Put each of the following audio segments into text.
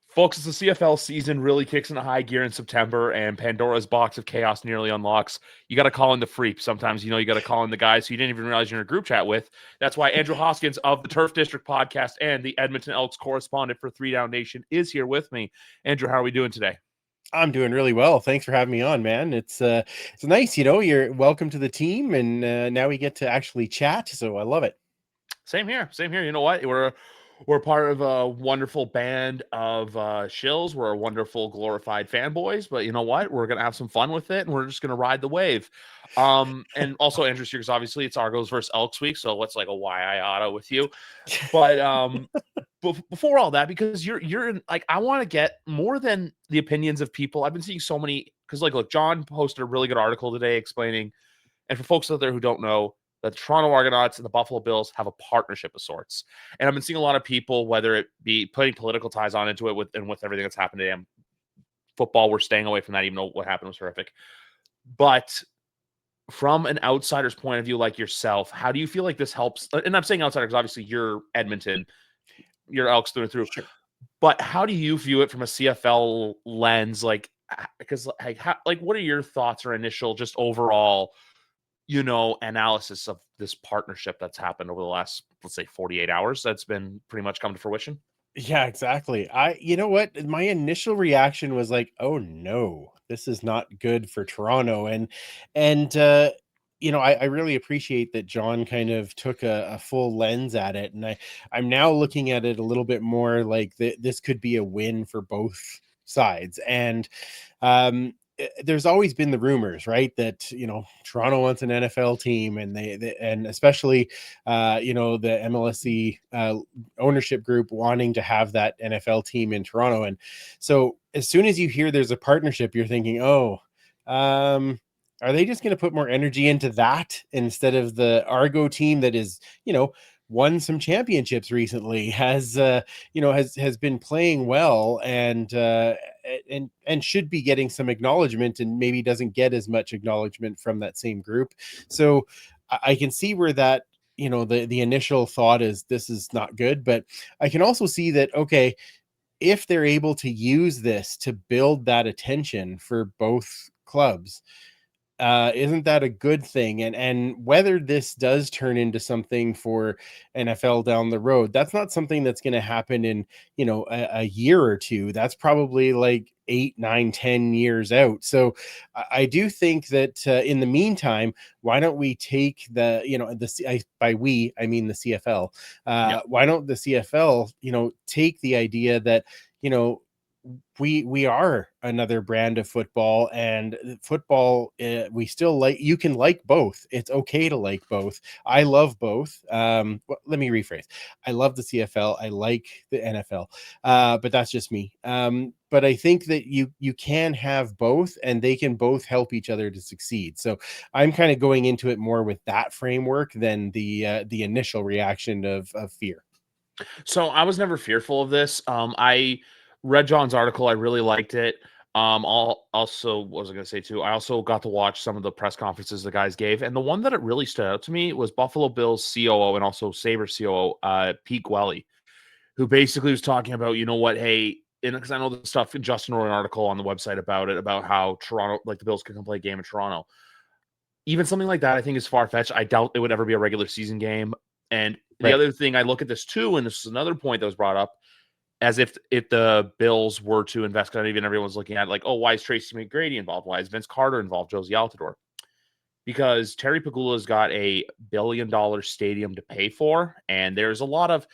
Folks, as the CFL season really kicks into high gear in September and Pandora's box of chaos nearly unlocks, you got to call in the freak. Sometimes, you got to call in the guys who you didn't even realize you're in a group chat with. That's why Andrew Hoskins of the Turf District podcast and the Edmonton Elks correspondent for 3 Down Nation is here with me. Andrew, how are we doing today? I'm doing really well. Thanks for having me on, man. It's nice, you're welcome to the team, and now we get to actually chat, so I love it. Same here. Same here. You know what? We're part of a wonderful band of shills. We're a wonderful glorified fanboys, but you know what? We're gonna have some fun with it, and we're just gonna ride the wave. And also Andrew because obviously it's Argos versus Elks week, so what's like a why I auto with you? But before all that, because you're in, like, I want to get more than the opinions of people. I've been seeing so many because look, John posted a really good article today explaining, and for folks out there who don't know, the Toronto Argonauts and the Buffalo Bills have a partnership of sorts. And I've been seeing a lot of people, whether it be putting political ties on into it with everything that's happened to them. Football, we're staying away from that, even though what happened was horrific. But from an outsider's point of view, like yourself, how do you feel like this helps? And I'm saying outsider because obviously you're Edmonton, you're Elks through and through. Sure. But how do you view it from a CFL lens? Like, because like, what are your thoughts or initial just overall analysis of this partnership that's happened over the last, let's say, 48 hours that's been pretty much come to fruition? Yeah, exactly. You know what? My initial reaction was like, "Oh no, this is not good for Toronto." And I really appreciate that John kind of took a full lens at it, and I'm now looking at it a little bit more like this could be a win for both sides. And there's always been the rumors, right, that Toronto wants an NFL team, and and especially the MLSE ownership group wanting to have that NFL team in Toronto. And so as soon as you hear there's a partnership, you're thinking, oh, are they just going to put more energy into that instead of the Argo team that is, won some championships recently, has been playing well, and should be getting some acknowledgement, and maybe doesn't get as much acknowledgement from that same group. So I can see where that, the initial thought is this is not good, but I can also see that, okay, if they're able to use this to build that attention for both clubs, isn't that a good thing? And whether this does turn into something for NFL down the road, that's not something that's going to happen in a year or two. That's probably like 8, 9, 10 years out. So I do think that in the meantime, why don't we take by we I mean the CFL. Yeah. Why don't the CFL take the idea that we are another brand of football, and football, we still like, you can like both. It's okay to like both. I love both. Let me rephrase. I love the CFL. I like the NFL. But that's just me. But I think that you can have both, and they can both help each other to succeed. So I'm kind of going into it more with that framework than the initial reaction of fear. So I was never fearful of this. I read John's article. I really liked it. Also, what was I going to say too? I also got to watch some of the press conferences the guys gave, and the one that it really stood out to me was Buffalo Bills COO and also Sabres COO Pete Gwelly, who basically was talking about, you know what, hey, because I know the stuff. Justin wrote an article on the website about it, about how Toronto, like the Bills, could come play a game in Toronto. Even something like that, I think, is far fetched. I doubt it would ever be a regular season game. And the Right. other thing I look at this too, and this is another point that was brought up, as if the Bills were to invest, because even everyone's looking at like, oh, why is Tracy McGrady involved? Why is Vince Carter involved? Josie Altidore? Because Terry Pagula's got a $1 billion stadium to pay for, and there's a lot of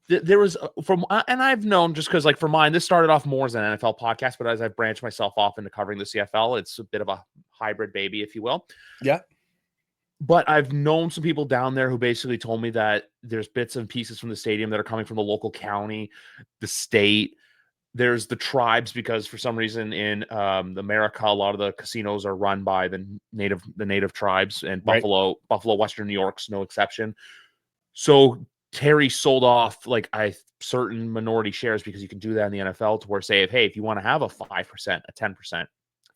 there was from and I've known, just because like for mine, this started off more as an NFL podcast, but as I've branched myself off into covering the CFL, it's a bit of a hybrid baby, if you will. Yeah. But I've known some people down there who basically told me that there's bits and pieces from the stadium that are coming from the local county, the state. There's the tribes, because for some reason in America, a lot of the casinos are run by the native tribes, and Right. Buffalo, Western New York's no exception. So Terry sold off like certain minority shares, because you can do that in the NFL, to where, say, if you want to have a 5%, a 10%,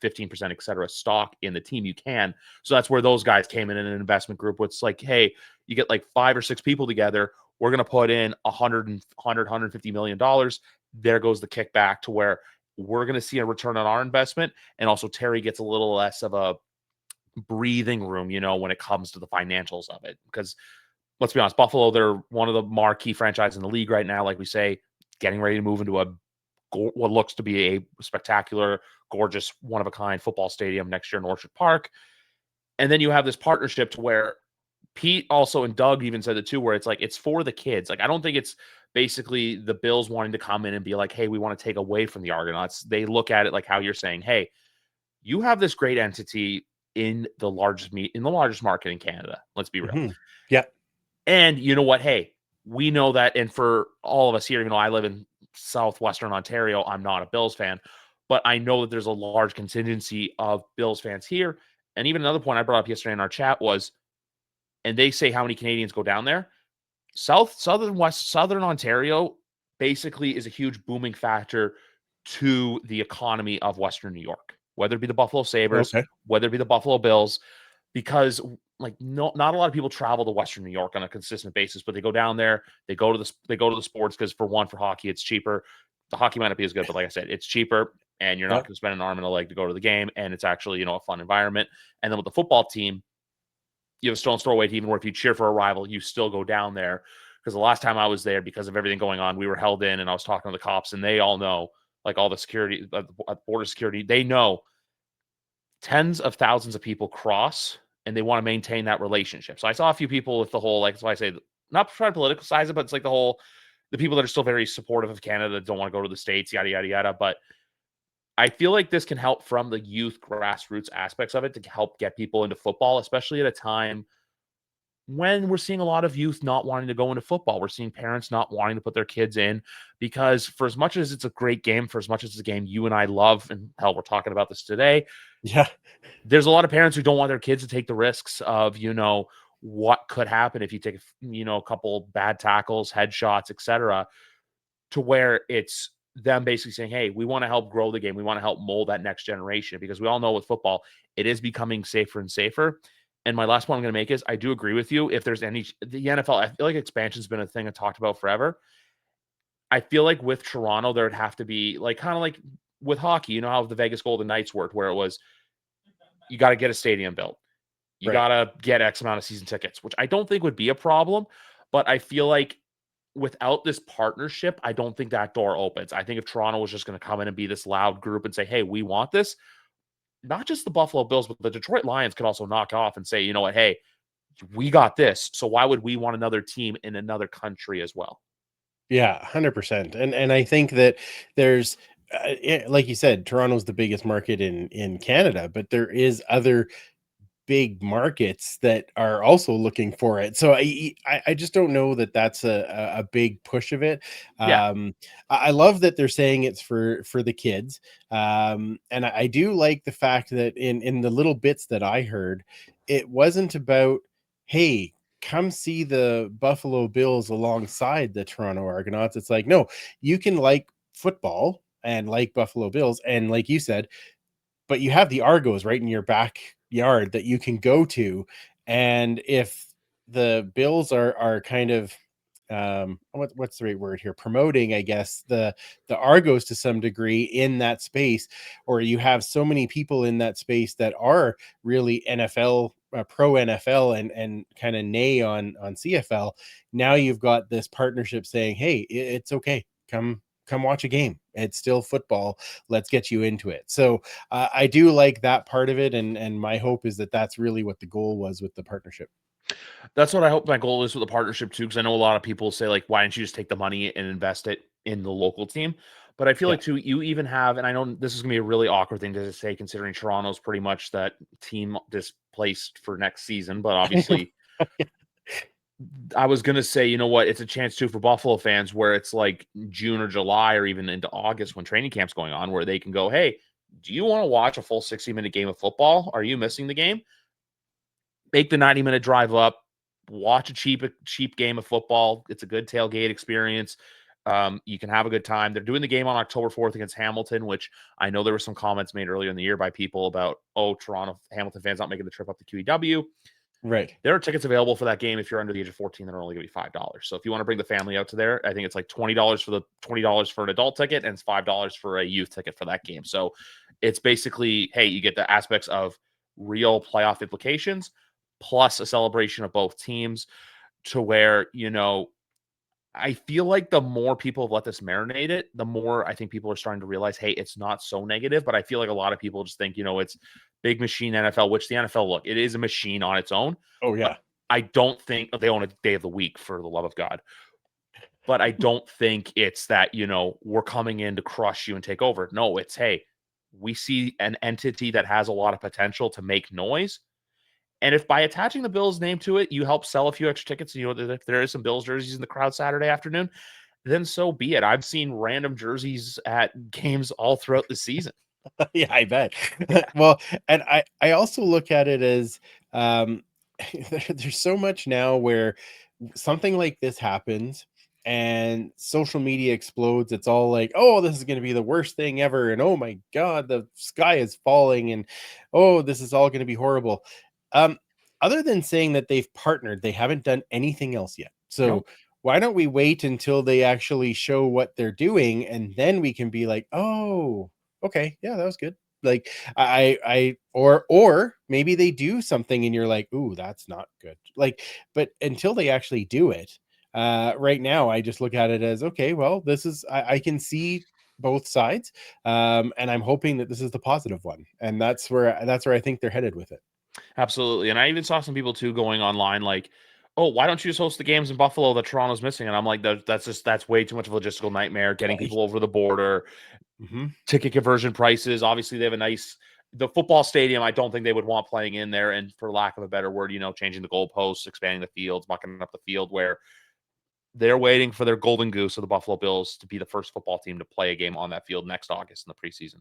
15%, et cetera, stock in the team, you can. So that's where those guys came in an investment group. It's like, hey, you get like 5 or 6 people together. we're going to put in 150 million dollars. There goes the kickback to where we're going to see a return on our investment. And also Terry gets a little less of a breathing room, when it comes to the financials of it. Because let's be honest, Buffalo, they're one of the marquee franchises in the league right now. Like we say, getting ready to move into what looks to be a spectacular, gorgeous, one-of-a-kind football stadium next year in Orchard Park. And then you have this partnership to where Pete also and Doug even said it too, where it's like it's for the kids. Like I don't think it's basically the Bills wanting to come in and be like, hey, we want to take away from the Argonauts. They look at it like how you're saying, hey, you have this great entity in the largest market in Canada. Let's be real. Mm-hmm. Yeah. And you know what? Hey, we know that. And for all of us here, I live in Southwestern Ontario, I'm not a Bills fan, but I know that there's a large contingency of Bills fans here. And even another point I brought up yesterday in our chat was, and they say how many Canadians go down there. Southern Ontario basically is a huge booming factor to the economy of Western New York, whether it be the Buffalo Sabres, Okay. whether it be the Buffalo Bills, because not a lot of people travel to Western New York on a consistent basis, but they go down there, they go to the sports because for hockey, it's cheaper. The hockey might not be as good, but like I said, it's cheaper and you're not Yep. going to spend an arm and a leg to go to the game. And it's actually, a fun environment. And then with the football team, you have a stone's throw away team where if you cheer for a rival, you still go down there. Because the last time I was there, because of everything going on, we were held in and I was talking to the cops and they all know, like all the security, border security, they know tens of thousands of people cross and they want to maintain that relationship. So I saw a few people with the whole, like, that's why I say, not trying to politicize it, but it's like the people that are still very supportive of Canada don't want to go to the States, yada, yada, yada. But I feel like this can help from the youth grassroots aspects of it to help get people into football, especially at a time when we're seeing a lot of youth not wanting to go into football. We're seeing parents not wanting to put their kids in because for as much as it's a great game, for as much as it's a game you and I love, and hell, we're talking about this today, Yeah. there's a lot of parents who don't want their kids to take the risks of, what could happen if you take, a couple bad tackles, headshots, etc., to where it's them basically saying, hey, we want to help grow the game. We want to help mold that next generation because we all know with football, it is becoming safer and safer. And my last point I'm going to make is I do agree with you. If there's the NFL, I feel like expansion's been a thing I talked about forever. I feel like with Toronto, there would have to be kind of like with hockey, how the Vegas Golden Knights worked, where it was, you got to get a stadium built. You Right. got to get X amount of season tickets, which I don't think would be a problem. But I feel like without this partnership, I don't think that door opens. I think if Toronto was just going to come in and be this loud group and say, hey, we want this, not just the Buffalo Bills, but the Detroit Lions could also knock off and say, you know what, hey, we got this. So why would we want another team in another country as well? Yeah, 100%. And I think that there's like you said, Toronto's the biggest market in Canada, but there is other big markets that are also looking for it. So I just don't know that that's a big push of it. Yeah. I love that they're saying it's for the kids. And I do like the fact that in the little bits that I heard, it wasn't about, hey, come see the Buffalo Bills alongside the Toronto Argonauts. It's like, no, you can like football and like Buffalo Bills. And like you said, but you have the Argos right in your backyard that you can go to. And if the Bills are kind of what's the right word here, promoting, I guess, the Argos to some degree in that space, or you have so many people in that space that are really NFL pro NFL and kind of nay on CFL. Now you've got this partnership saying, hey, it's okay, come watch a game, it's still football, let's get you into it. So I do like that part of it, and my hope is that that's really what the goal was with the partnership. That's what I hope my goal is with the partnership too, because I know a lot of people say, like, why don't you just take the money and invest it in the local team? But I feel Yeah. like too, you even have, and I know this is gonna be a really awkward thing to say, considering Toronto's pretty much that team displaced for next season. But obviously, I was gonna say, you know what, it's a chance too for Buffalo fans where it's like June or July or even into August when training camp's going on, where they can go, hey, do you want to watch a full 60-minute game of football? Are you missing the game? Make the 90-minute drive up, watch a cheap game of football. It's a good tailgate experience. You can have a good time. They're doing the game on October 4th against Hamilton, which I know there were some comments made earlier in the year by people about, oh, Toronto Hamilton fans not making the trip up to QEW. Right. There are tickets available for that game if you're under the age of 14 that are only going to be $5. So if you want to bring the family out to there, I think it's like $20 for an adult ticket, and it's $5 for a youth ticket for that game. So it's basically, hey, you get the aspects of real playoff implications plus a celebration of both teams, to where, I feel like the more people have let this marinate it, the more I think people are starting to realize, hey, it's not so negative. But I feel like a lot of people just think, it's big machine NFL, which the NFL, look, it is a machine on its own. Oh But yeah. I don't think they own a day of the week, for the love of God. But I don't think it's that, we're coming in to crush you and take over. No, it's, hey, we see an entity that has a lot of potential to make noise. And if by attaching the Bills name to it, you help sell a few extra tickets, if there is some Bills jerseys in the crowd Saturday afternoon, then so be it. I've seen random jerseys at games all throughout the season. Yeah, I bet. Yeah. Well, and I also look at it as um there's so much now where something like this happens and social media explodes. It's all like, oh, this is going to be the worst thing ever, and oh my god, the sky is falling, and oh, this is all going to be horrible. um Other than saying that they've partnered, they haven't done anything else yet. So Nope. why don't we wait until they actually show what they're doing, and then we can be like, oh, okay, yeah, that was good. Like or maybe they do something and you're like, ooh, that's not good. Like, but until they actually do it, right now I just look at it as, okay, well, this is, I can see both sides, and I'm hoping that this is the positive one, and that's where I think they're headed with it. Absolutely. And I even saw some people too going online like, oh, why don't you just host the games in Buffalo that Toronto's missing? And I'm like, that's way too much of a logistical nightmare, getting Right. people over the border, Hmm. ticket conversion prices. Obviously, they have the football stadium. I don't think they would want playing in there. And for lack of a better word, changing the goalposts, expanding the fields, mucking up the field, where they're waiting for their golden goose of the Buffalo Bills to be the first football team to play a game on that field next August in the preseason.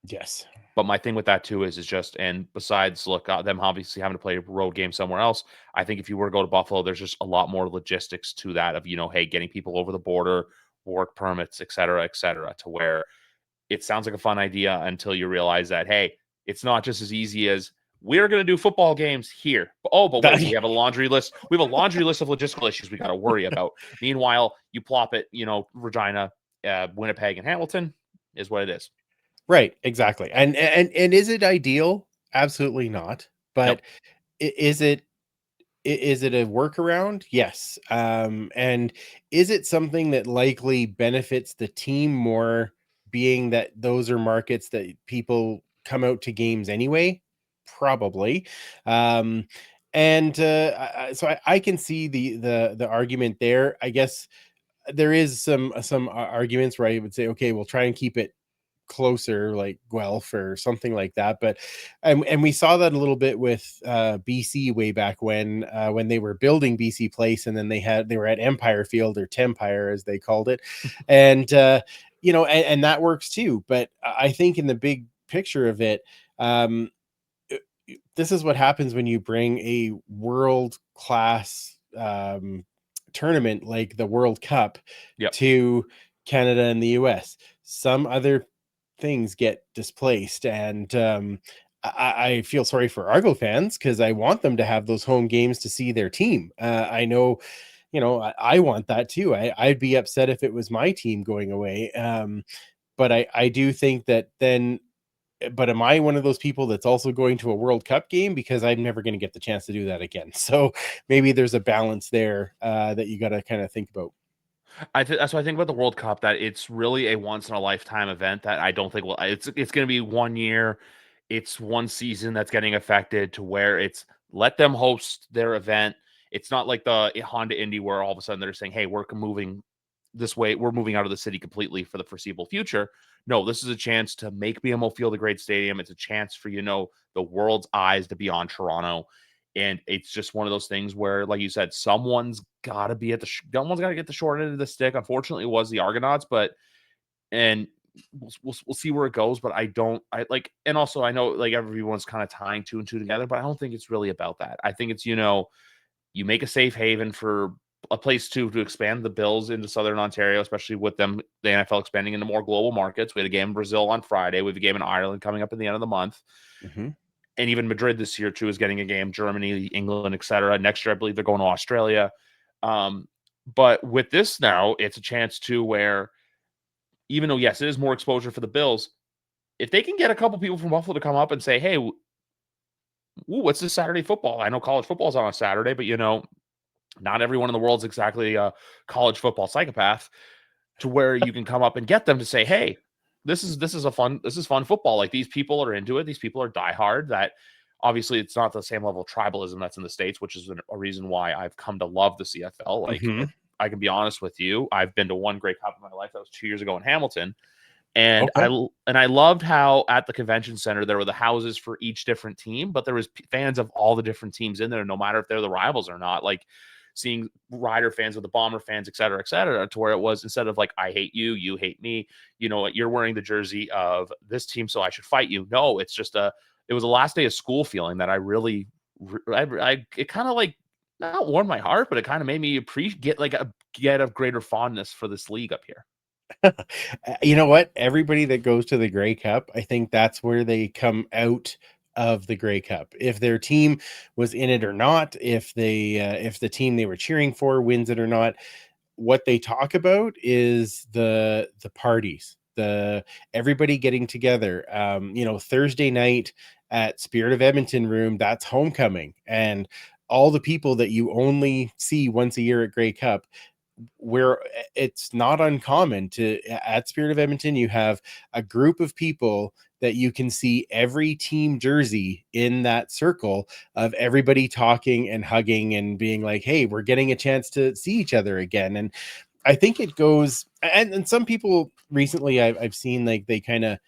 Yes. But my thing with that too is just, and besides, look, them obviously having to play a road game somewhere else, I think if you were to go to Buffalo, there's just a lot more logistics to that of, hey, getting people over the border, work permits, et cetera, to where it sounds like a fun idea until you realize that, hey, it's not just as easy as we're going to do football games here. Oh, but wait, That, we have a laundry list. We have a laundry list of logistical issues we got to worry about. Meanwhile, you plop it, Regina, Winnipeg, and Hamilton is what it is. right, exactly. And is it ideal? Absolutely not. Nope. But is it, is it a workaround? Yes. And is it something that likely benefits the team more, being that those are markets that people come out to games anyway? Probably. Um, and so I can see the argument there. I guess there is some arguments where I would say, okay, we'll try and keep it closer, like Guelph or something like that. But and we saw that a little bit with BC way back when they were building BC Place, and then they were at Empire Field, or Tempire as they called it, and and that works too. But I think in the big picture of it, um, this is what happens when you bring a world class tournament like the World Cup Yep. to Canada and the US. Some other things get displaced, and I feel sorry for Argo fans because I want them to have those home games to see their team. I know, I want that too. I'd be upset if it was my team going away. But I do think that then, but am I one of those people that's also going to a World Cup game? Because I'm never going to get the chance to do that again. So maybe there's a balance there that you got to kind of think about. That's what I think about the World Cup. That it's really a once in a lifetime event that I don't think will. It's going to be 1 year. It's one season that's getting affected to where it's let them host their event. It's not like the Honda Indy where all of a sudden they're saying, "Hey, we're moving this way. We're moving out of the city completely for the foreseeable future." No, this is a chance to make BMO Field a great stadium. It's a chance for the world's eyes to be on Toronto. And it's just one of those things where, like you said, someone's got to be at someone's got to get the short end of the stick. Unfortunately, it was the Argonauts, but and we'll see where it goes. But I like, and also I know like everyone's kind of tying two and two together, but I don't think it's really about that. I think it's you make a safe haven for a place to expand the Bills into Southern Ontario, especially with them the NFL expanding into more global markets. We had a game in Brazil on Friday. We have a game in Ireland coming up at the end of the month. Mhm. and even Madrid this year too is getting a game. Germany, England, etc. Next year, I believe they're going to Australia. But with this now, it's a chance to where, even though yes, it is more exposure for the Bills, if they can get a couple people from Buffalo to come up and say, "Hey, what's this Saturday football?" I know college football's on a Saturday, but not everyone in the world's exactly a college football psychopath, to where you can come up and get them to say, "Hey, this is fun football. Like, these people are into it. These people are diehard." That obviously it's not the same level of tribalism that's in the States, which is a reason why I've come to love the CFL. Like, Mhm. I can be honest with you, I've been to one Grey Cup in my life. That was 2 years ago in Hamilton. And Okay. I loved how at the convention center there were the houses for each different team, but there was fans of all the different teams in there, no matter if they're the rivals or not. Like, seeing Rider fans with the Bomber fans, et cetera, to where it was, instead of like, I hate you, you hate me, you're wearing the jersey of this team, so I should fight you. No, it was a last day of school feeling that I really, it kind of like not warmed my heart, but it kind of made me appreciate, get a greater fondness for this league up here. You know what? Everybody that goes to the Grey Cup, I think that's where they come out of the Grey Cup. If their team was in it or not, if the team they were cheering for wins it or not, what they talk about is the parties, the everybody getting together. Thursday night at Spirit of Edmonton room, that's homecoming, and all the people that you only see once a year at Grey Cup, where it's not uncommon to at Spirit of Edmonton, you have a group of people that you can see every team jersey in that circle of everybody talking and hugging and being like, hey, we're getting a chance to see each other again. And I think it goes, and some people recently I've seen, like, they kind of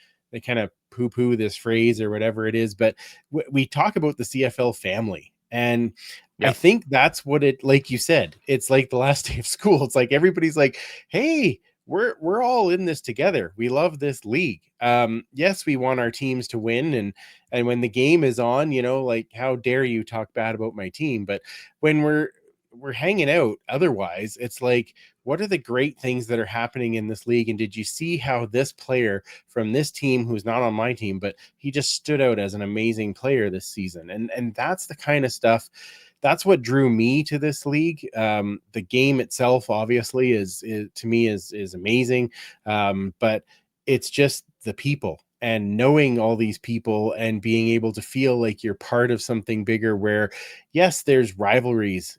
poo poo this phrase or whatever it is, but we talk about the CFL family. And I Yeah. think that's what it, like you said, it's like the last day of school. It's like everybody's like, hey, we're all in this together. We love this league. Yes, we want our teams to win, and when the game is on, like, how dare you talk bad about my team? But when we're hanging out otherwise, it's like, what are the great things that are happening in this league? And did you see how this player from this team, who's not on my team, but he just stood out as an amazing player this season? And that's the kind of stuff, that's what drew me to this league. The game itself obviously is to me is amazing, but it's just the people and knowing all these people and being able to feel like you're part of something bigger, where yes, there's rivalries.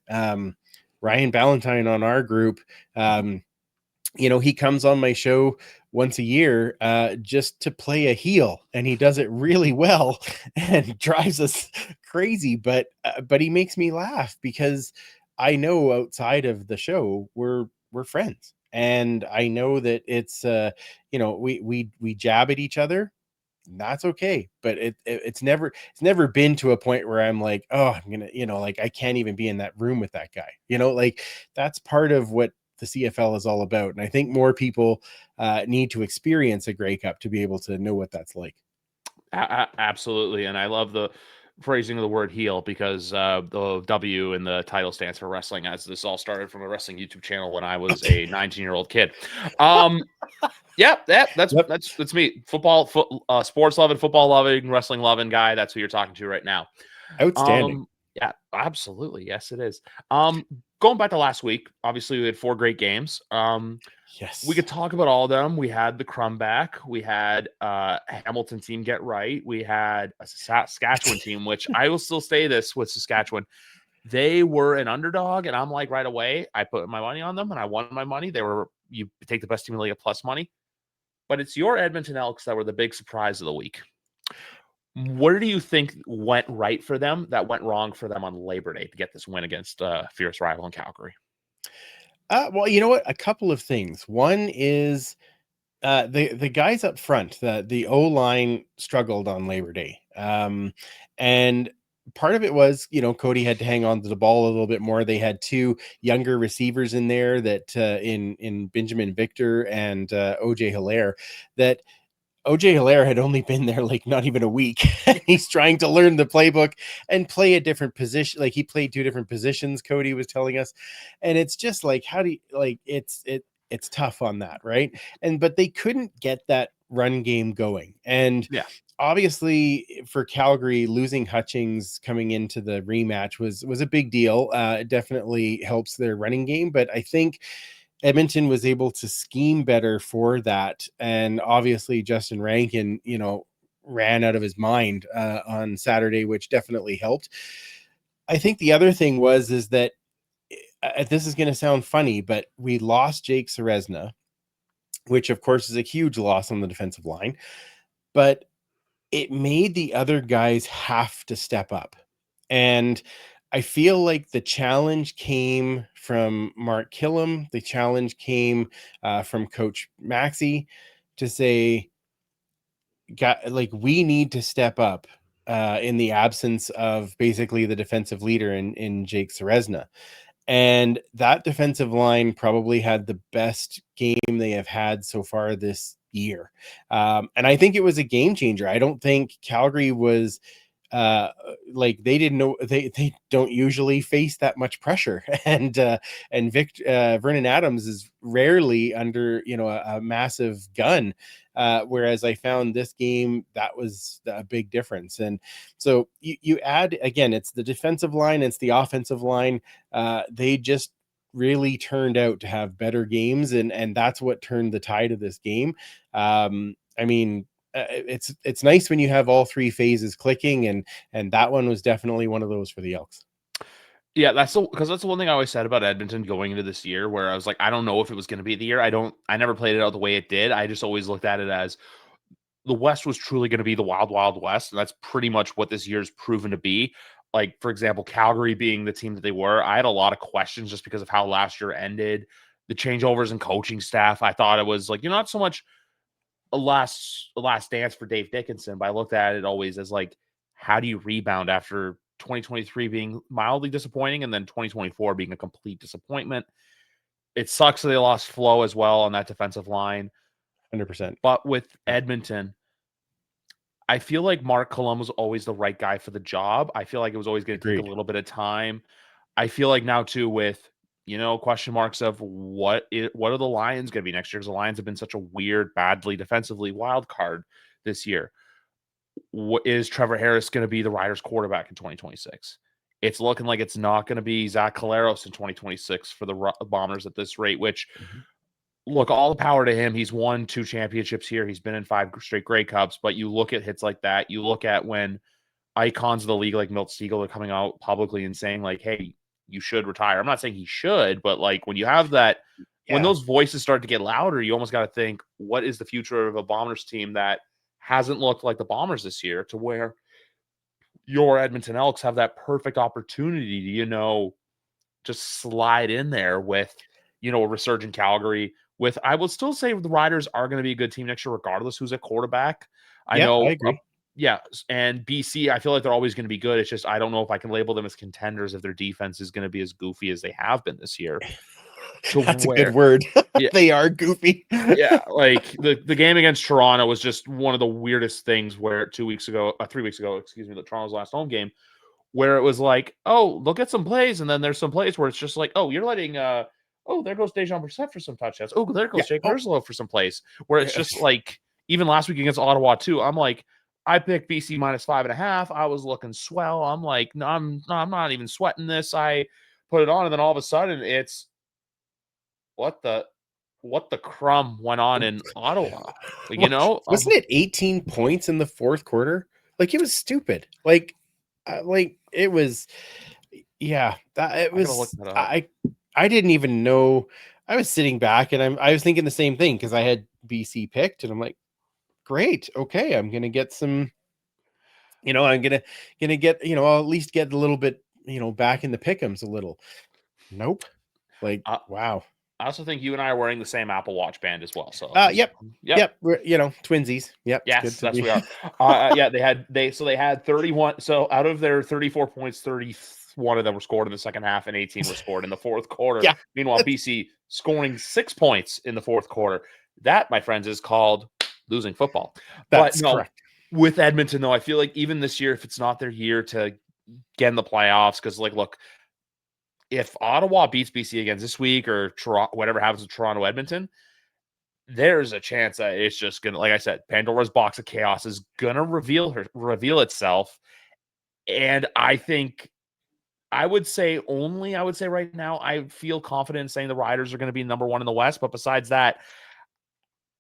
Ryan Ballantyne on our group, he comes on my show once a year, just to play a heel, and he does it really well and drives us crazy, but he makes me laugh because I know outside of the show we're friends, and I know that it's we jab at each other. That's okay, but it's never been to a point where I'm like, oh, I'm gonna, like, I can't even be in that room with that guy, like, that's part of what the CFL is all about. And I think more people need to experience a Grey Cup to be able to know what that's like. Absolutely, and I love the phrasing of the word heel, because the W in the title stands for wrestling, as this all started from a wrestling YouTube channel when I was a 19-year-old kid. Um, yeah, that's Yep. that's me. Sports loving, football loving, wrestling loving guy. That's who you're talking to right now. Outstanding. Yeah, absolutely. Yes, it is. Going back to last week, obviously we had 4 great games. We Yes. could talk about all of them. We had the crumb back. We had Hamilton team get right. We had a Saskatchewan team, which I will still say this with Saskatchewan. They were an underdog, and I'm like, right away, I put my money on them, and I won my money. You take the best team in the league at plus money. But it's your Edmonton Elks that were the big surprise of the week. What do you think went right for them that went wrong for them on Labor Day to get this win against fierce rival in Calgary? Well, you know what? A couple of things. One is the guys up front, the O line struggled on Labor Day, and part of it was, Cody had to hang on to the ball a little bit more. They had two younger receivers in there, that in Benjamin Victor and OJ Hilaire, that OJ Hilaire had only been there like not even a week. He's trying to learn the playbook and play a different position. Like, he played two different positions, Cody was telling us. And it's just like, how do you, like, it's tough on that, right? But they couldn't get that run game going. And Yeah. obviously for Calgary, losing Hutchings coming into the rematch was a big deal. It definitely helps their running game, but I think Edmonton was able to scheme better for that. And obviously Justin Rankin, ran out of his mind on Saturday, which definitely helped. I think the other thing is that this is going to sound funny, but we lost Jake Seresna, which of course is a huge loss on the defensive line, but it made the other guys have to step up. And I feel like the challenge came from Mark Killam. The challenge came from Coach Maxey to say, we need to step up in the absence of basically the defensive leader in Jake Seresna. And that defensive line probably had the best game they have had so far this year. And I think it was a game changer. I don't think Calgary was uh they didn't know, they don't usually face that much pressure. And Vernon Adams is rarely under a massive gun, whereas I found this game that was a big difference. And so you add, again, it's the defensive line, it's the offensive line, they just really turned out to have better games, and that's what turned the tide of this game. I mean, it's nice when you have all three phases clicking, and that one was definitely one of those for the Elks. Yeah, because that's the one thing I always said about Edmonton going into this year, where I was like, I don't know if it was going to be the year. I never played it out the way it did. I just always looked at it as the West was truly going to be the wild, wild West. And that's pretty much what this year's proven to be. Like, for example, Calgary being the team that they were, I had a lot of questions just because of how last year ended, the changeovers in coaching staff. I thought it was like, not so much a last dance for Dave Dickinson, but I looked at it always as like, how do you rebound after 2023 being mildly disappointing and then 2024 being a complete disappointment? It sucks that they lost flow as well on that defensive line. 100%. But with Edmonton, I feel like Mark Colum was always the right guy for the job. I feel like it was always going to take a Agreed. little bit of time. I feel like now too, with question marks of what are the Lions going to be next year? Because the Lions have been such a weird, badly defensively wild card this year. What is Trevor Harris going to be the Riders' quarterback in 2026? It's looking like it's not going to be Zach Collaros in 2026 for the Bombers at this rate, which, look, all the power to him. He's won 2 championships here. He's been in 5 straight Grey Cups, but you look at hits like that. You look at when icons of the league like Milt Stegall are coming out publicly and saying like, hey, you should retire. I'm not saying he should, but like when you have that, when those voices start to get louder, you almost got to think, what is the future of a Bombers team that hasn't looked like the Bombers this year, to where your Edmonton Elks have that perfect opportunity to, just slide in there with, a resurgent Calgary. With, I will still say the Riders are going to be a good team next year, regardless who's at quarterback. I Yeah, I know, agree. yeah, and BC, I feel like they're always going to be good. It's just I don't know if I can label them as contenders if their defense is going to be as goofy as they have been this year. To That's a good where, word. yeah, They are goofy. yeah, like the game against Toronto was just one of the weirdest things. Where 3 weeks ago, excuse me, the Toronto's last home game, where it was like, oh, look at some plays, and then there's some plays where it's just like, oh, you're letting oh, there goes Dejan Brissett for some touchdowns. Oh, there Yeah. goes Jake Oh, Verslow for some plays. Where it's just like, even last week against Ottawa too, I'm like, I picked BC minus 5.5. I was looking swell. I'm like, no, I'm not even sweating this. I put it on, and then all of a sudden it's what the crumb went on in Ottawa. wasn't it 18 points in the fourth quarter? Like, it was stupid. Like it was, yeah, that it I gotta look was. that up. I didn't even know. I was sitting back and I was thinking the same thing because I had BC picked, and I'm like, great, okay, I'm gonna get some. I'm gonna get. I'll at least get a little bit. Back in the pick'ems a little. Nope. Like, Uh, wow. I also think you and I are wearing the same Apple Watch band as well. So just Yep. yep. Yep. We're, twinsies. Yep. It's good Yes, to that's be. we are. Yeah, they had 31. So out of their 34 points, 31 of them were scored in the second half, and 18 were scored in the fourth quarter. Yeah. Meanwhile, BC scoring 6 points in the fourth quarter. That, my friends, is called losing football. But That's no, correct. with Edmonton, though, I feel like even this year, if it's not their year to get in the playoffs, because like, look, if Ottawa beats BC again this week, or whatever happens with Toronto, Edmonton, there's a chance that it's just gonna, like I said, Pandora's box of chaos is gonna reveal itself. And I think I would say right now, I feel confident in saying the Riders are going to be number one in the West. But besides that,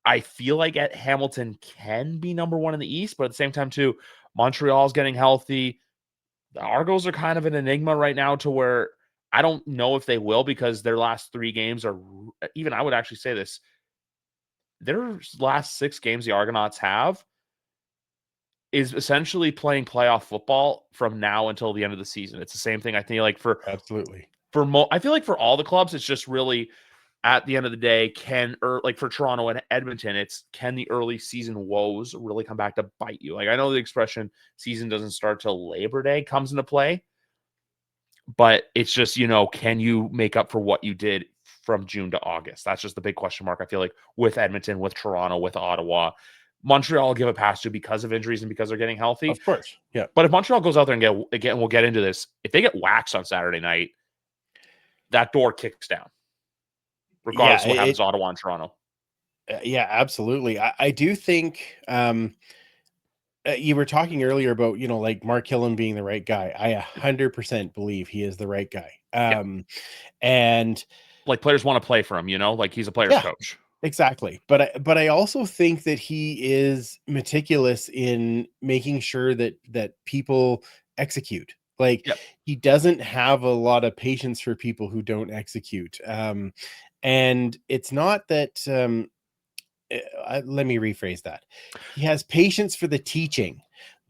I feel like Hamilton can be number one in the East. But at the same time, too, Montreal's getting healthy. The Argos are kind of an enigma right now, to where I don't know if they will, because their last 3 games are, even I would actually say this, their last 6 games the Argonauts have is essentially playing playoff football from now until the end of the season. It's the same thing. I think, like, Absolutely. I feel like for all the clubs, it's just really, at the end of the day, like for Toronto and Edmonton, it's, can the early season woes really come back to bite you? Like, I know the expression season doesn't start till Labor Day comes into play, but it's just, can you make up for what you did from June to August? That's just the big question mark, I feel like, with Edmonton, with Toronto, with Ottawa. Montreal will give a pass to because of injuries and because they're getting healthy. Of course. Yeah. But if Montreal goes out there and we'll get into this, if they get waxed on Saturday night, that door kicks down, regardless of what happens to Ottawa and Toronto. Yeah, absolutely. I do think you were talking earlier about, like Mark Killen being the right guy. I 100% believe he is the right guy. And like, players want to play for him, like he's a player's coach. Exactly. But I also think that he is meticulous in making sure that people execute. Like, he doesn't have a lot of patience for people who don't execute. And it's not that let me rephrase that. He has patience for the teaching,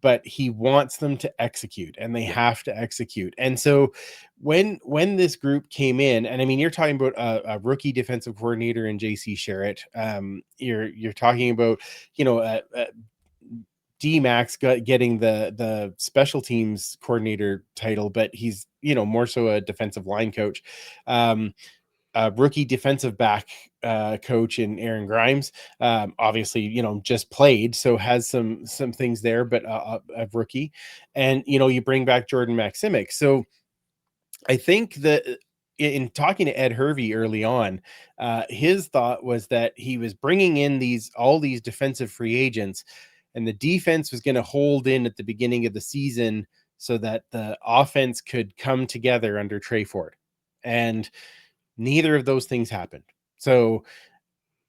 but he wants them to execute, and they have to execute. And so when this group came in, and I mean, you're talking about a rookie defensive coordinator in JC Sherritt. You're talking about, D-Max getting the special teams coordinator title, but he's, more so a defensive line coach. Rookie defensive back coach in Aaron Grimes, obviously, just played, so has some things there, but a rookie. And you bring back Jordan Maximic. So I think that in talking to Ed Hervey early on, his thought was that he was bringing in all these defensive free agents, and the defense was going to hold in at the beginning of the season so that the offense could come together under Trey Ford. And neither of those things happened. So,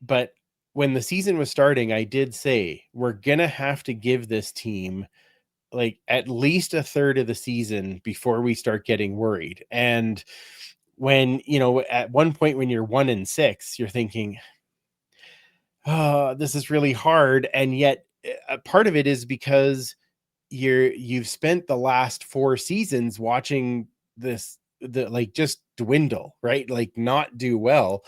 but when the season was starting, I did say, we're going to have to give this team like at least a third of the season before we start getting worried. And when, at one point when you're 1-6, you're thinking, oh, this is really hard. And yet a part of it is because you've spent the last 4 seasons watching like just dwindle, right? Like not do well.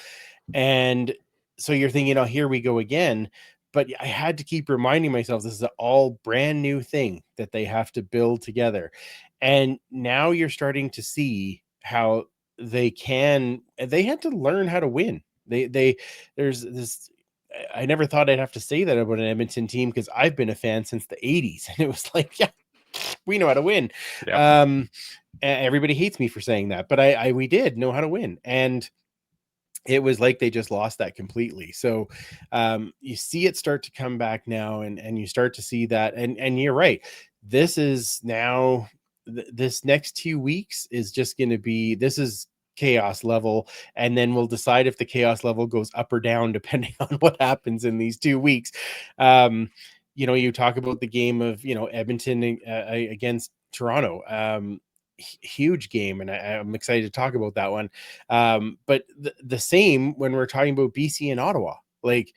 And so you're thinking, oh, here we go again. But I had to keep reminding myself, this is an all brand new thing that they have to build together. And now you're starting to see how they had to learn how to win. There's this, I never thought I'd have to say that about an Edmonton team, because I've been a fan since the 80s. And it was like, yeah, we know how to win. Everybody hates me for saying that, but we did know how to win. And it was like they just lost that completely. So you see it start to come back now, and you start to see that. And you're right. This is now, this next 2 weeks is just going to be, this is chaos level. And then we'll decide if the chaos level goes up or down, depending on what happens in these 2 weeks. You talk about the game of, Edmonton against Toronto. Huge game, and I'm excited to talk about that one. But the same when we're talking about BC and Ottawa, like,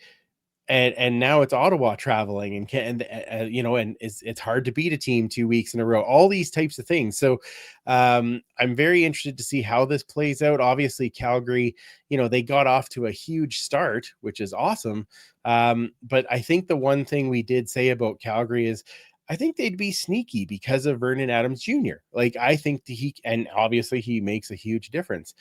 and now it's Ottawa traveling, and it's hard to beat a team 2 weeks in a row, all these types of things. So I'm very interested to see how this plays out. Obviously Calgary, they got off to a huge start, which is awesome. But I think the one thing we did say about Calgary is, I think they'd be sneaky because of Vernon Adams Jr. Like, I think and obviously he makes a huge difference.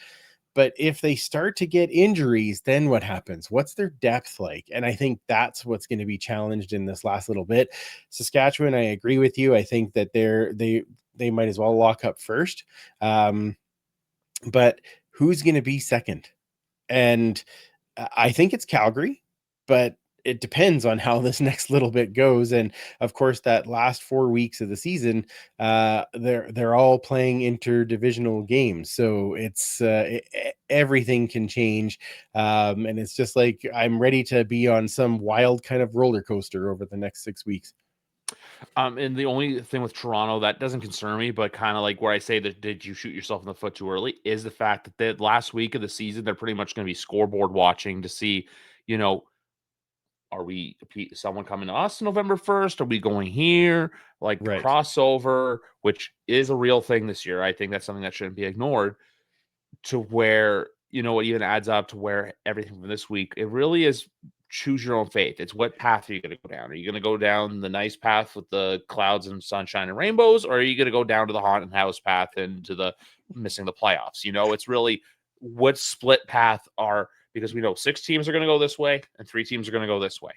But if they start to get injuries, then what happens? What's their depth like? And I think that's what's going to be challenged in this last little bit. Saskatchewan, I agree with you. I think that they might as well lock up first. But who's going to be second? And I think it's Calgary. but it depends on how this next little bit goes. And of course, that last 4 weeks of the season, they're all playing interdivisional games, so it's everything can change. And it's just like I'm ready to be on some wild kind of roller coaster over the next 6 weeks. And the only thing with Toronto that doesn't concern me, but kind of like where I say that did you shoot yourself in the foot too early, is the fact that the last week of the season they're pretty much going to be scoreboard watching to see, you know, are we someone coming to us November 1st? Are we going here? Like the Right. crossover, which is a real thing this year. I think that's something that shouldn't be ignored. To where, it even adds up to where everything from this week, it really is choose your own faith. It's what path are you going to go down? Are you going to go down the nice path with the clouds and sunshine and rainbows, or are you going to go down to the haunted house path and to the missing the playoffs? It's really what split path are, because we know 6 teams are going to go this way and 3 teams are going to go this way.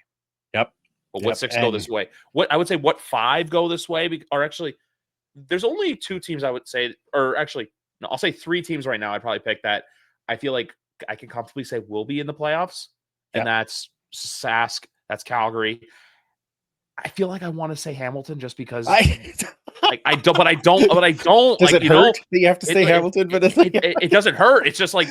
Yep. But what Yep. 6 go And this way? What I would say, what 5 go this way? Or actually, there's only 2 teams I would say, or actually, no, I'll say 3 teams right now. I'd probably pick that I feel like I can comfortably say will be in the playoffs, and yep. that's Sask, that's Calgary. I feel like I want to say Hamilton just because I I don't, but I don't does like, it hurt that you have to say it, Hamilton? But it's like it doesn't hurt. It's just like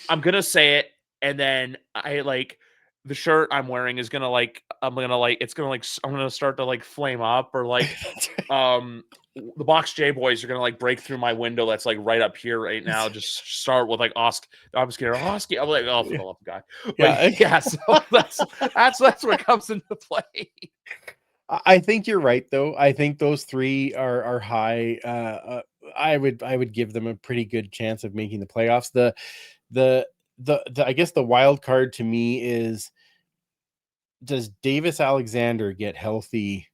I'm gonna say it, and then I like the shirt I'm wearing is gonna like I'm gonna like it's gonna like I'm gonna start to like flame up, or like the Box J boys are gonna like break through my window that's like right up here right now. Just start with like I'm scared of Hosky. I'm like, oh, for the love of God. yeah. But yeah, so that's what comes into play. I think you're right, though. I think those 3 are high. I would give them a pretty good chance of making the playoffs. The I guess the wild card to me is, does Davis Alexander get healthy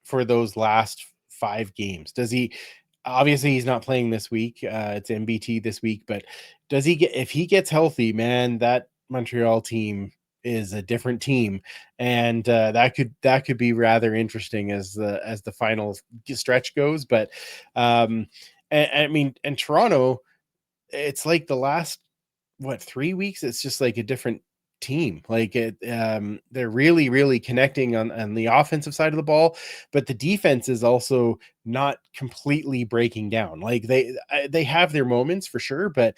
for those last 5 games? Does he? Obviously, he's not playing this week. It's MBT this week, but does he get? If he gets healthy, man, that Montreal team is a different team, and that could be rather interesting as the final stretch goes. But and I mean, and Toronto, it's like the last 3 weeks, it's just like a different team. Like they're really connecting on the offensive side of the ball, but the defense is also not completely breaking down. Like they have their moments for sure, but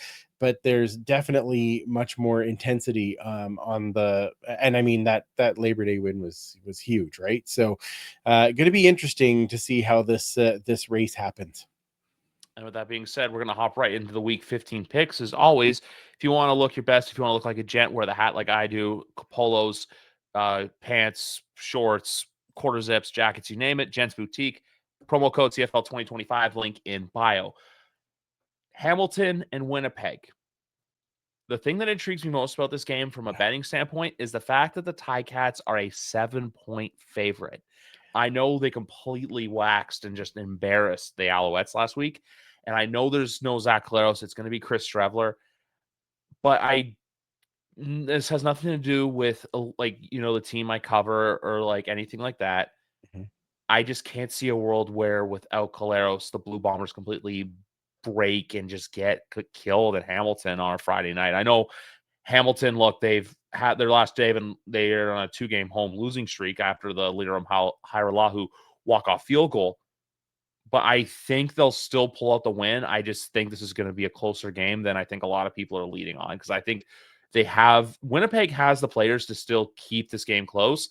there's definitely much more intensity on the, and I mean that Labor Day win was huge, right? So going to be interesting to see how this race happens. And with that being said, we're going to hop right into the week 15 picks. As always, if you want to look your best, if you want to look like a gent, wear the hat like I do, polos, pants, shorts, quarter zips, jackets, you name it, Gents Boutique. Promo code CFL 2025, link in bio. Hamilton and Winnipeg. The thing that intrigues me most about this game from a betting standpoint is the fact that the Ticats are a 7-point favorite. I know they completely waxed and just embarrassed the Alouettes last week. And I know there's no Zach Collaros. It's going to be Chris Strevler. But this has nothing to do with the team I cover or like anything like that. Mhm. I just can't see a world where without Collaros, the Blue Bombers completely break and just get killed at Hamilton on a Friday night. I know Hamilton, look, they've had their last day and they're on a 2-game home losing streak after the Liram Hairolahu walk-off field goal. But I think they'll still pull out the win. I just think this is going to be a closer game than I think a lot of people are leading on, because I think Winnipeg has the players to still keep this game close.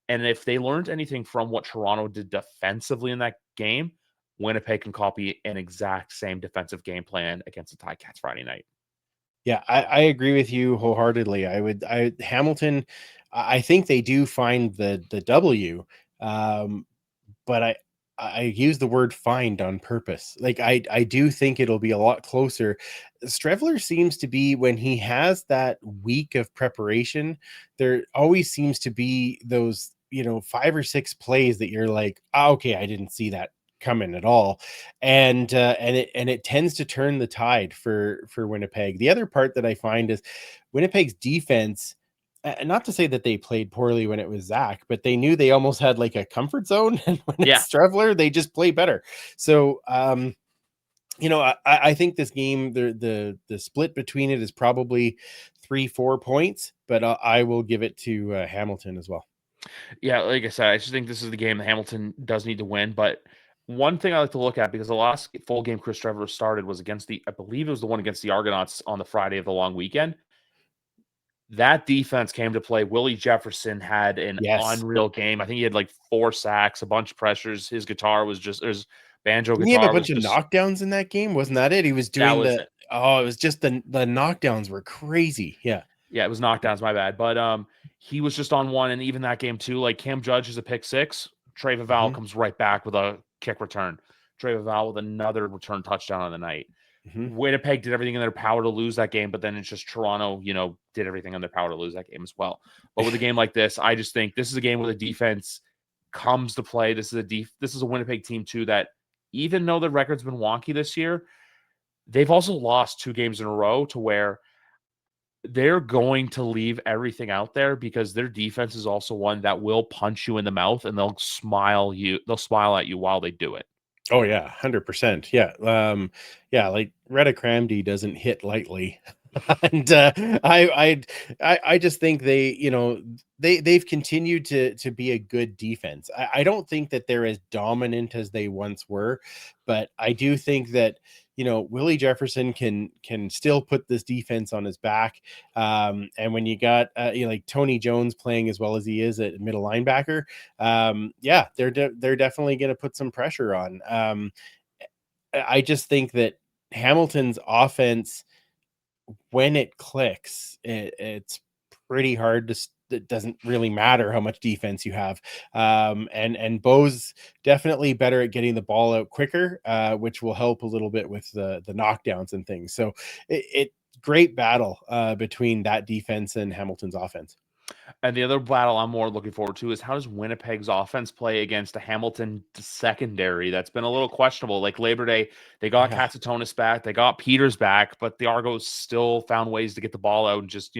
And if they learned anything from what Toronto did defensively in that game, Winnipeg can copy an exact same defensive game plan against the Ticats Friday night. Yeah, I agree with you wholeheartedly. Hamilton, I think they do find the W, but I use the word find on purpose. Like I do think it'll be a lot closer. Strevler seems to be, when he has that week of preparation, there always seems to be those 5 or 6 plays that you're like, oh, okay, I didn't see that coming at all, and it tends to turn the tide for Winnipeg. The other part that I find is Winnipeg's defense. Not to say that they played poorly when it was Zach, but they knew they almost had like a comfort zone, and when Yeah. it's Strevler, they just play better. So I think this game, the split between it is probably 3-4 points, but I will give it to Hamilton as well. Yeah, like I said, I just think this is the game that Hamilton does need to win. But one thing I like to look at, because the last full game Chris Trevor started was against I believe it was the one against the Argonauts on the Friday of the long weekend. That defense came to play. Willie Jefferson had an Yes. unreal game. I think he had like 4 sacks, a bunch of pressures. His guitar was just, his banjo Didn't he have a guitar was bunch of just, knockdowns in that game? Wasn't that it? He was that doing was the it. oh, it was just the knockdowns were crazy. Yeah. Yeah, it was knockdowns, my bad. But he was just on one, and even that game too. Like Cam Judge is a pick six. Trey Vival Hmm. comes right back with a kick return. Trey Vival with another return touchdown on the night. Hmm. Winnipeg did everything in their power to lose that game, but then it's just Toronto, did everything in their power to lose that game as well. But with a game like this, I just think this is a game where the defense comes to play. This is a Winnipeg team too that, even though the record's been wonky this year, they've also lost 2 games in a row to where they're going to leave everything out there, because their defense is also one that will punch you in the mouth, and they'll smile at you while they do it. Oh yeah, 100%. Yeah. Yeah, like Retta Cramdy doesn't hit lightly. And I just think they've continued to be a good defense. I don't think that they're as dominant as they once were, but I do think that Willie Jefferson can still put this defense on his back. And when you got like Tony Jones playing as well as he is at middle linebacker, yeah, they're definitely going to put some pressure on. I just think that Hamilton's offense, when it clicks, it's pretty hard to. It doesn't really matter how much defense you have, and Bo's definitely better at getting the ball out quicker, which will help a little bit with the knockdowns and things. So it great battle between that defense and Hamilton's offense. And the other battle I'm more looking forward to is, how does Winnipeg's offense play against a Hamilton secondary that's been a little questionable? Like Labor Day, they got Yeah. Katsatonis back, they got Peters back, but the Argos still found ways to get the ball out and just,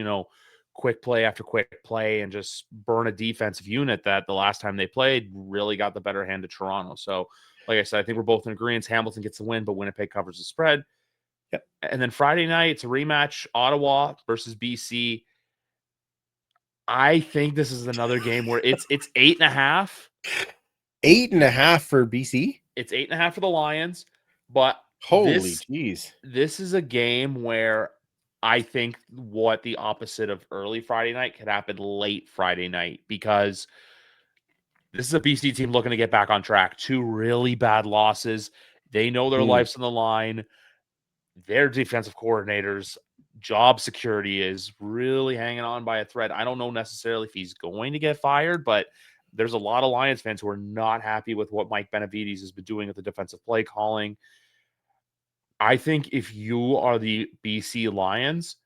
quick play after quick play, and just burn a defensive unit that the last time they played really got the better hand of Toronto. So, like I said, I think we're both in agreement. Hamilton gets the win, but Winnipeg covers the spread. Yep. And then Friday night, it's a rematch, Ottawa versus BC. I think this is another game where it's 8.5. 8.5 for BC. It's 8.5 for the Lions, but Holy this jeez. this is a game where I think what the opposite of early Friday night could happen late Friday night, because this is a BC team looking to get back on track. 2 really bad losses. They know their Mm. life's on the line. Their defensive coordinator's job security is really hanging on by a thread. I don't know necessarily if he's going to get fired, but there's a lot of Lions fans who are not happy with what Mike Benavides has been doing with the defensive play calling. I think if you are the BC Lions,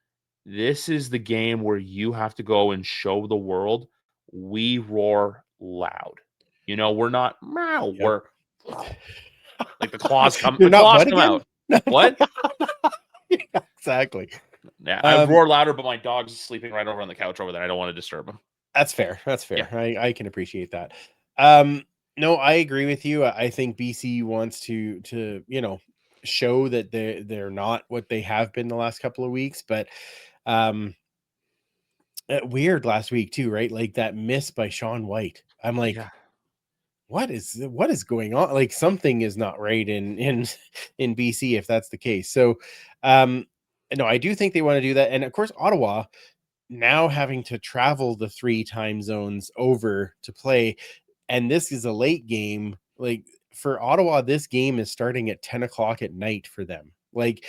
this is the game where you have to go and show the world we roar loud. We're not meow, Yep. we're like You're the not claws what come again? out. What? Yeah, exactly. Yeah, I Um, roar louder, but my dog's sleeping right over on the couch over there. I don't want to disturb him. that's fair. That's Yeah. fair. I can appreciate that. Um, no, I agree with you. I think BC wants to show that they're not what they have been the last couple of weeks, but um weird last week too, right? Like that miss by Sean White. I'm Yeah. like, what is going on? Like something is not right in in BC if that's the case. So um no, I do think they want to do that. And of course, Ottawa now having to travel the 3 time zones over to play, and this is a late game. Like for Ottawa, this game is starting at 10 o'clock at night for them. Like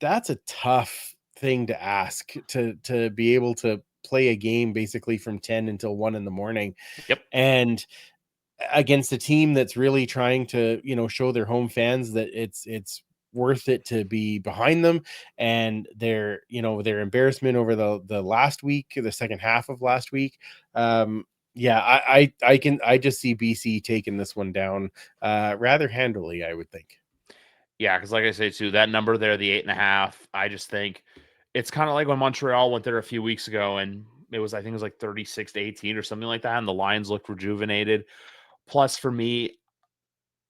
that's a tough thing to ask, to be able to play a game basically from 10 until 1 in the morning, Yep. and against a team that's really trying to show their home fans that it's worth it to be behind them, and their embarrassment over the last week, the second half of last week. Yeah, I just see BC taking this one down rather handily, I would think. Yeah, because like I say too, that number there, the 8.5, I just think it's kind of like when Montreal went there a few weeks ago, and I think it was like 36-18 or something like that, and the Lions looked rejuvenated. Plus, for me,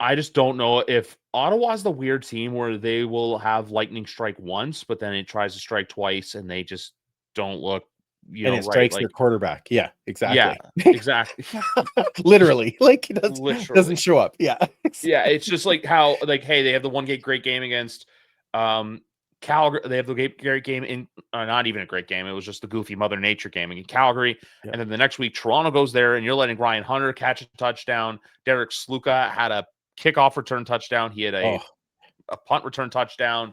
I just don't know if Ottawa's the weird team where they will have lightning strike once, but then it tries to strike twice, and they just don't look, And it right. strikes Like, their quarterback. Yeah, yeah, exactly. exactly. Literally, like he doesn't Literally. show up. Yeah. Yeah, it's just like how, like, hey, they have the great game against Calgary. They have the great game in not even a great game. It was just the goofy Mother Nature game in Calgary. Yep. And then the next week, Toronto goes there, and you're letting Ryan Hunter catch a touchdown. Derek Sluka had a kickoff return touchdown. He had Oh, a punt return touchdown.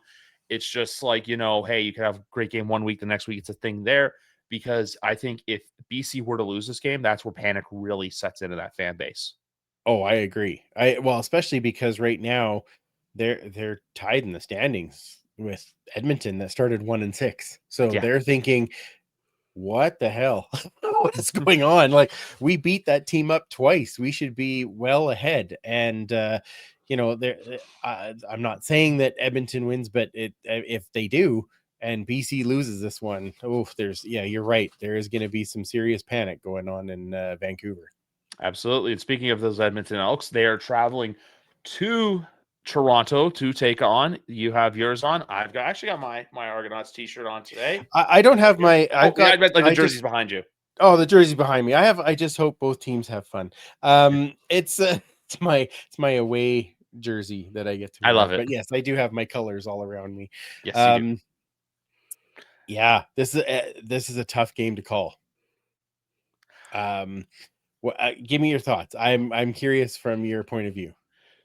It's just like, hey, you could have a great game one week, the next week it's a thing there. Because I think if BC were to lose this game, that's where panic really sets into that fan base. oh, I agree. Well, especially because right now they're tied in the standings with Edmonton that started 1-6. So Yeah. they're thinking, what the hell? What's going on? Like, we beat that team up twice. We should be well ahead. And I'm not saying that Edmonton wins, but if they do and BC loses this one, you're right. There is going to be some serious panic going on in Vancouver. Absolutely. And speaking of those Edmonton Elks, they are traveling to Toronto to take on. You have yours on. Actually got my Argonauts t-shirt on today. I don't have Here. my. Oh, I've yeah, got. I meant like the I jerseys just. behind you. Oh, the jersey behind me. I just hope both teams have fun. It's it's my away jersey that I get to I wear. love it. But yes, I do have my colors all around me. Yes, you do. Um, yeah, this is a tough game to call. Give me your thoughts. I'm curious from your point of view.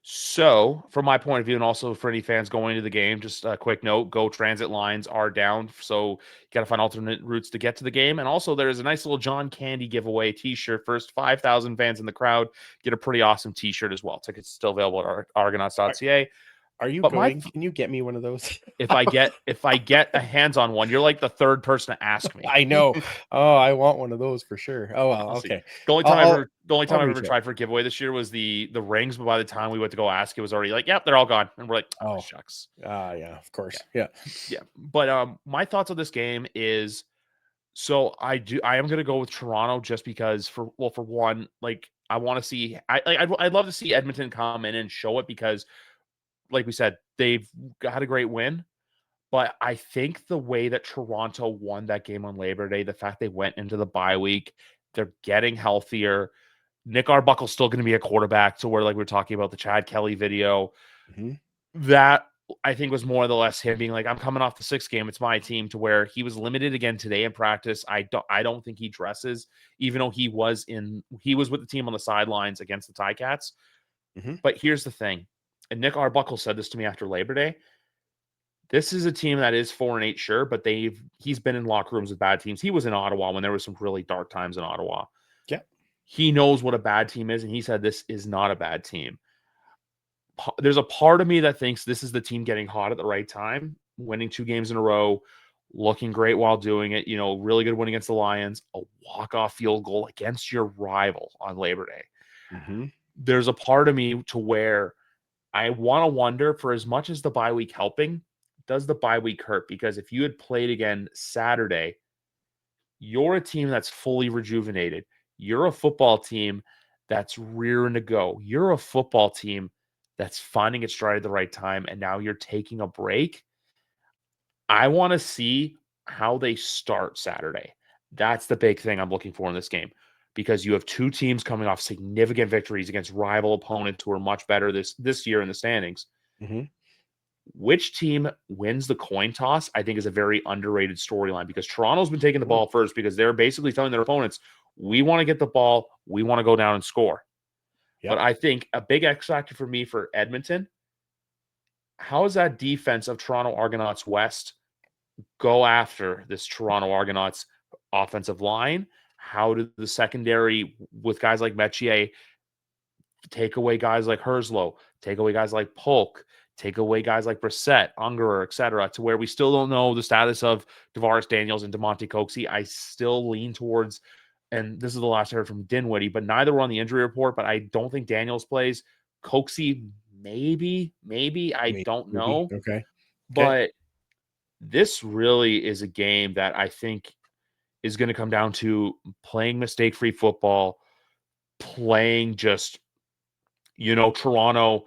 So, from my point of view, and also for any fans going to the game, just a quick note: GO transit lines are down, so you got to find alternate routes to get to the game. And also, there's a nice little John Candy giveaway T-shirt. First 5,000 fans in the crowd get a pretty awesome T-shirt as well. Tickets still available at Argonauts.ca. Are you But going? Can you get me one of those? if I get a hands on one, you're like the third person to ask me. I know. Oh, I want one of those for sure. Oh well, I'll see. okay. The only time I'll I've ever reach out. tried for a giveaway this year was the rings, but by the time we went to go ask, it was already like, yep, they're all gone. And we're like, oh Oh, shucks. yeah, of Yeah. course. Yeah. Yeah. But my thoughts on this game is, so I am gonna go with Toronto just because for one, like I want to see I'd love to see Edmonton come in and show it because like we said, they've got a great win. But I think the way that Toronto won that game on Labor Day, the fact they went into the bye week, they're getting healthier. Nick Arbuckle's still going to be a quarterback to where, like we were talking about the Chad Kelly video, Mm-hmm. that I think was more or less him being like, I'm coming off the sixth game. It's my team, to where he was limited again today in practice. I don't think he dresses, even though he was with the team on the sidelines against the Ticats. Mm-hmm. But here's the thing. And Nick Arbuckle said this to me after Labor Day. This is a team that is 4-8, sure, but he's been in locker rooms with bad teams. He was in Ottawa when there was some really dark times in Ottawa. Yeah. He knows what a bad team is, and he said this is not a bad team. There's a part of me that thinks this is the team getting hot at the right time, winning 2 games in a row, looking great while doing it. Really good win against the Lions, a walk-off field goal against your rival on Labor Day. Mm-hmm. There's a part of me to where I want to wonder, for as much as the bye week helping, does the bye week hurt? Because if you had played again Saturday, you're a team that's fully rejuvenated. You're a football team that's rearing to go. You're a football team that's finding its stride at the right time, and now you're taking a break. I want to see how they start Saturday. That's the big thing I'm looking for in this game, because you have 2 teams coming off significant victories against rival opponents who are much better this year in the standings. Mm-hmm. Which team wins the coin toss, I think, is a very underrated storyline, because Toronto's been taking the ball first because they're basically telling their opponents, we want to get the ball, we want to go down and score. But Yep. I think a big X factor for me for Edmonton, how is that defense of Toronto Argonauts West go after this Toronto Argonauts offensive line? How did the secondary with guys like Metier take away guys like Herslow, take away guys like Polk, take away guys like Brissett, Ungerer, etc., to where we still don't know the status of Tavares Daniels and DeMonte Coxey. I still lean towards, and this is the last I heard from Dinwiddie, but neither were on the injury report, but I don't think Daniels plays. Coxey, maybe, I don't Maybe. know. Okay. Okay. But this really is a game that I think is going to come down to playing mistake-free football, playing just, Toronto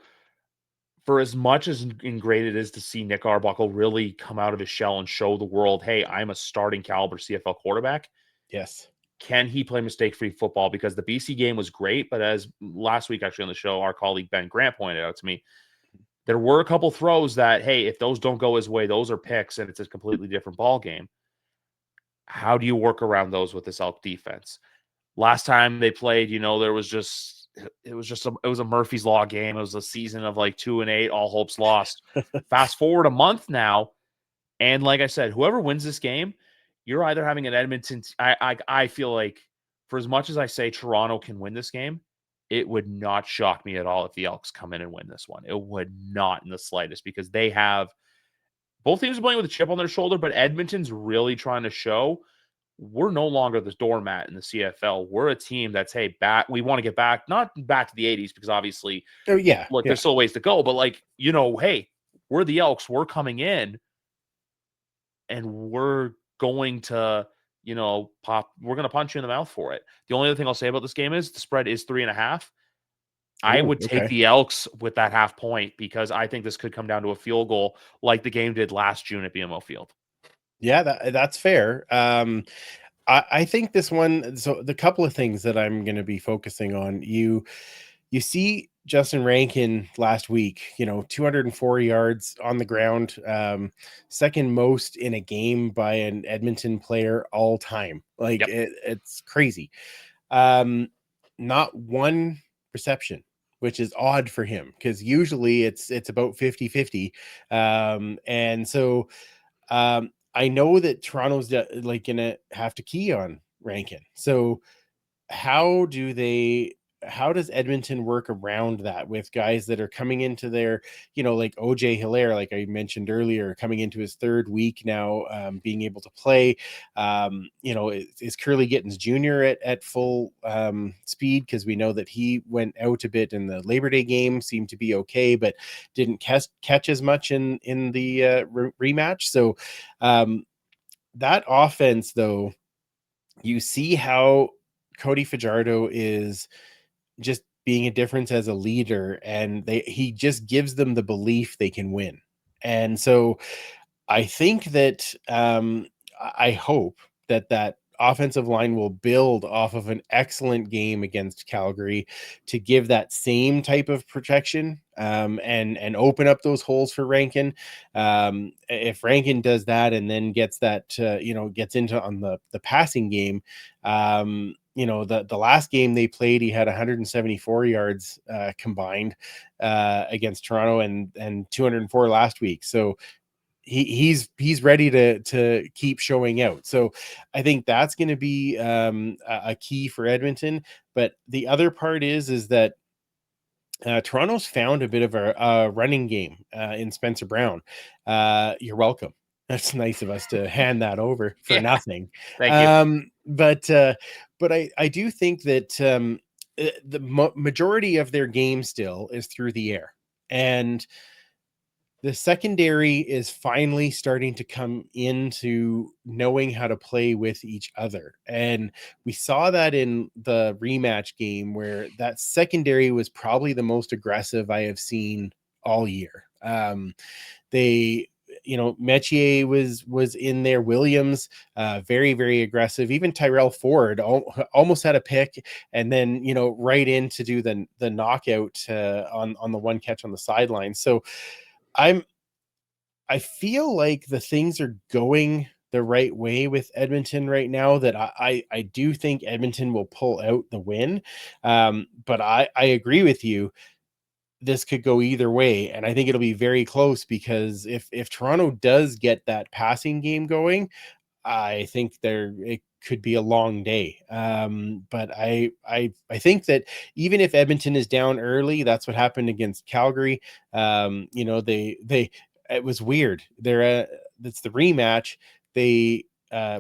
for as much as great it is to see Nick Arbuckle really come out of his shell and show the world, hey, I'm a starting caliber CFL quarterback. Yes. Can he play mistake-free football? Because the BC game was great, but as last week actually on the show, our colleague Ben Grant pointed out to me, there were a couple throws that, hey, if those don't go his way, those are picks, and it's a completely different ball game. How do you work around those with this Elk defense? Last time they played, there was it was a Murphy's Law game. It was a season of like 2-8, all hopes lost. Fast forward a month now, and like I said, whoever wins this game, you're either having an Edmonton. I feel like for as much as I say Toronto can win this game, it would not shock me at all if the Elks come in and win this one. It would not in the slightest, because they have both teams are playing with a chip on their shoulder, but Edmonton's really trying to show we're no longer the doormat in the CFL. We're a team that's, hey, back. We want to get back, not back to the 80s, because obviously, Oh yeah. look, Yeah. there's still ways to go, but like, hey, we're the Elks. We're coming in and we're going to, pop. We're going to punch you in the mouth for it. The only other thing I'll say about this game is the spread is 3.5. I Oh, would take okay. the Elks with that half point, because I think this could come down to a field goal like the game did last June at BMO Field. Yeah, that's fair. I think this one. So the couple of things that I'm going to be focusing on, you see Justin Rankin last week, 204 yards on the ground, second most in a game by an Edmonton player all time. Like Yep. it's crazy. Not one reception, which is odd for him, because usually it's about 50-50. And so I know that Toronto's like gonna have to key on Rankin. So how do they how does Edmonton work around that with guys that are coming into their, like OJ Hilaire, like I mentioned earlier, coming into his third week now, being able to play. Is Curly Gittens Jr. at full speed? Because we know that he went out a bit in the Labor Day game, seemed to be okay, but didn't catch as much in the rematch. So that offense, though, you see how Cody Fajardo is just being a difference as a leader, and he just gives them the belief they can win. And so I think that I hope that offensive line will build off of an excellent game against Calgary to give that same type of protection, and open up those holes for Rankin. If Rankin does that and then gets that gets into on the passing game, the last game they played, he had 174 yards combined against Toronto, and 204 last week. So he's ready to keep showing out. So I think that's going to be a key for Edmonton. But the other part is that Toronto's found a bit of a running game in Spencer Brown. You're welcome. That's nice of us to hand that over for Yeah. nothing. Thank you. But I do think that the majority of their game still is through the air, and the secondary is finally starting to come into knowing how to play with each other. And we saw that in the rematch game, where that secondary was probably the most aggressive I have seen all year. They, Metier was in there, Williams, very, very aggressive. Even Tyrell Ford almost had a pick, and then, right in to do the knockout on the one catch on the sideline. So I feel like the things are going the right way with Edmonton right now, that I do think Edmonton will pull out the win. But I agree with you. This could go either way, and I think it'll be very close, because if Toronto does get that passing game going, I think it could be a long day. But I think that even if Edmonton is down early, that's what happened against Calgary. They it was weird. That's the rematch. They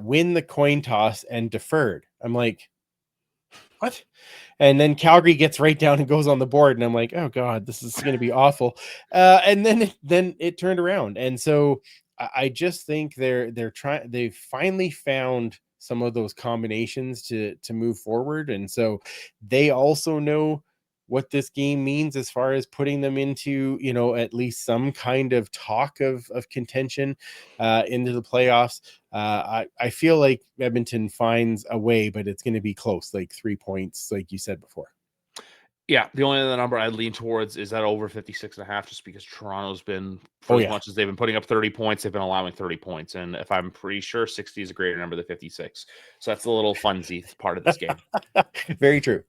win the coin toss and deferred. I'm like, what? And then Calgary gets right down and goes on the board, and I'm like, oh god, this is going to be awful. And then it turned around, and so I just think they're trying. They've finally found some of those combinations to move forward, and so they also know what this game means as far as putting them into, at least some kind of talk of contention into the playoffs. I feel like Edmonton finds a way, but it's going to be close, like 3 points, like you said before. Yeah, the only other number I'd lean towards is that over 56.5, just because Toronto's been, for Oh as yeah, much as they've been putting up 30 points, they've been allowing 30 points. And if I'm pretty sure 60 is a greater number than 56. So that's a little funsy part of this game. very true.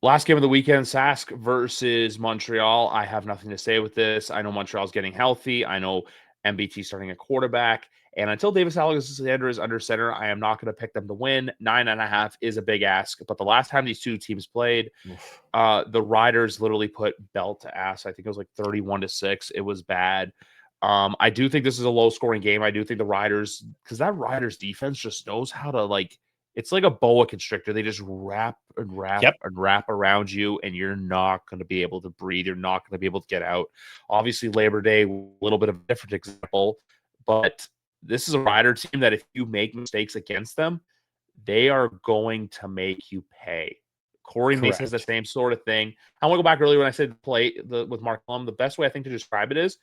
Last game of the weekend, Sask versus Montreal. I have nothing to say with this. I know Montreal's getting healthy. I know MBT starting a quarterback. And until Davis Alexander is under center, I am not going to pick them to win. 9.5 is a big ask. But the last time these two teams played, the Riders literally put belt to ass. I think it was like 31-6. It was bad. I do think this is a low scoring game. I do think the Riders, because that Riders defense just knows how to, like, it's like a boa constrictor. They just wrap and wrap Yep. and wrap around you, and you're not going to be able to breathe. You're not going to be able to get out. Obviously, Labor Day, a little bit of a different example, but this is a Rider team that if you make mistakes against them, they are going to make you pay. Corey Mason has the Correct. same sort of thing. I want to go back earlier when I said play with Mark Lum. The best way I think to describe it is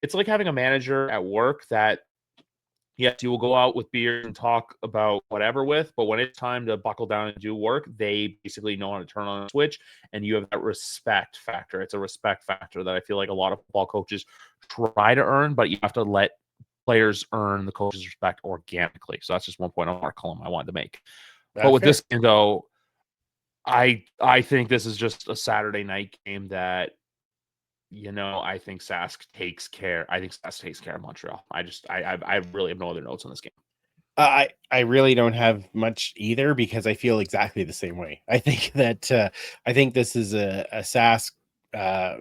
it's like having a manager at work that, yes, you will go out with beers and talk about whatever with, but when it's time to buckle down and do work, they basically know how to turn on a switch, and you have that respect factor. It's a respect factor that I feel like a lot of football coaches try to earn, but you have to let players earn the coach's respect organically. So that's just one point on Mark Cullum I wanted to make. But with Fair. this game, though, I think this is just a Saturday night game that, I think Sask takes care. I think Sask takes care of Montreal. I really have no other notes on this game. I really don't have much either, because I feel exactly the same way. I think that I think this is a Sask a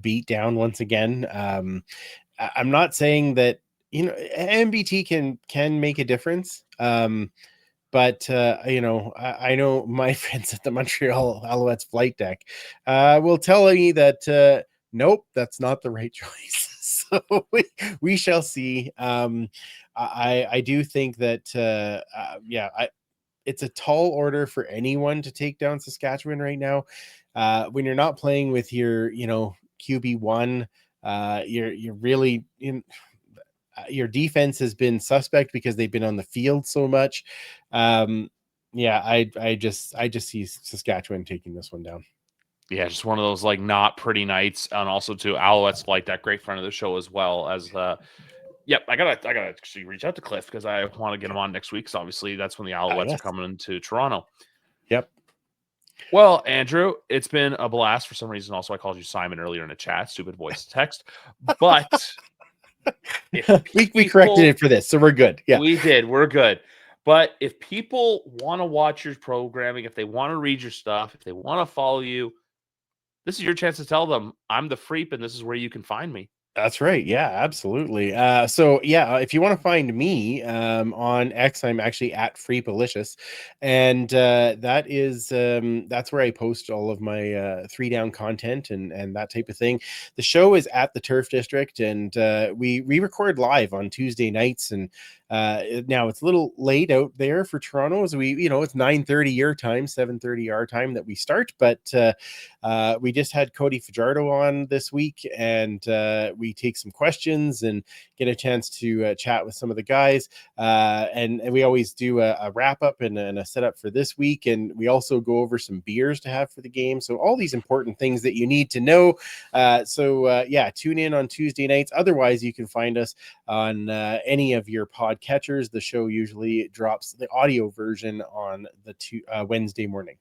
beat down once again. I'm not saying that, MBT can make a difference. But I know my friends at the Montreal Alouettes flight deck will tell me that nope, that's not the right choice. So we shall see. I do think that it's a tall order for anyone to take down Saskatchewan right now. When you're not playing with your QB1, you're really in. Your defense has been suspect because they've been on the field so much. I just see Saskatchewan taking this one down. Yeah, just one of those like not pretty nights, and also to Alouettes flight deck, great friend of the show as well as. Yep, I gotta actually reach out to Cliff because I want to get him on next week. So obviously that's when the Alouettes are Yes. coming into Toronto. Yep. Well, Andrew, it's been a blast. For some reason, also I called you Simon earlier in a chat. Stupid voice text, but if we corrected people, it for this, so we're good. Yeah, we did, we're good. But if people want to watch your programming, if they want to read your stuff, if they want to follow you, this is your chance to tell them I'm the Freep, and this is where you can find me. that's right. Yeah, absolutely. If you want to find me on X, I'm actually at Freepalicious, and that's where I post all of my 3 down content and that type of thing. The show is at the Turf District, and we record live on Tuesday nights, and now it's a little late out there for Toronto, as it's 9:30 your time, 7:30 our time that we start, but we just had Cody Fajardo on this week, and we take some questions and get a chance to chat with some of the guys. And we always do a wrap up and a setup for this week. And we also go over some beers to have for the game. So all these important things that you need to know. Tune in on Tuesday nights. Otherwise, you can find us on any of your pod catchers. The show usually drops the audio version on the Wednesday morning.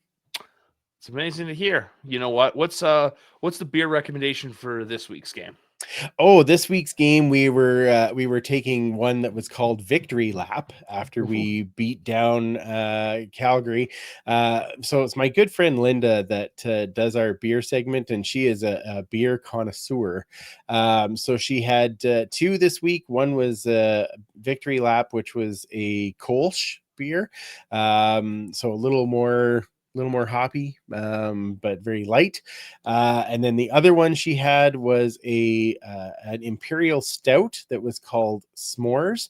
It's amazing to hear. You know what? What's the beer recommendation for this week's game? Oh, this week's game, we were taking one that was called Victory Lap after we beat down Calgary. So it's my good friend Linda that does our beer segment, and she is a beer connoisseur. So she had 2 this week. One was Victory Lap, which was a Kolsch beer. So a little more little more hoppy, but very light. And then the other one she had was a an imperial stout that was called s'mores,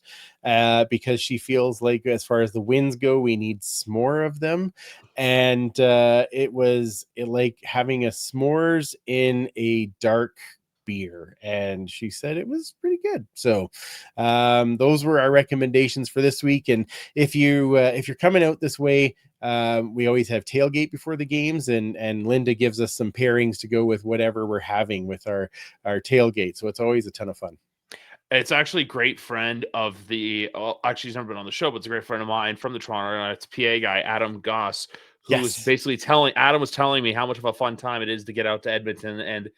because she feels like, as far as the wins go, we need s'more of them. And it like having a s'mores in a dark beer, and she said it was pretty good. So those were our recommendations for this week. And if you're coming out this way, we always have tailgate before the games, and Linda gives us some pairings to go with whatever we're having with our tailgate. So it's always a ton of fun. It's actually a great friend of the actually, he's never been on the show, but it's a great friend of mine from the Toronto area. It's PA guy, Adam Goss, who was Yes. basically Adam was telling me how much of a fun time it is to get out to Edmonton. And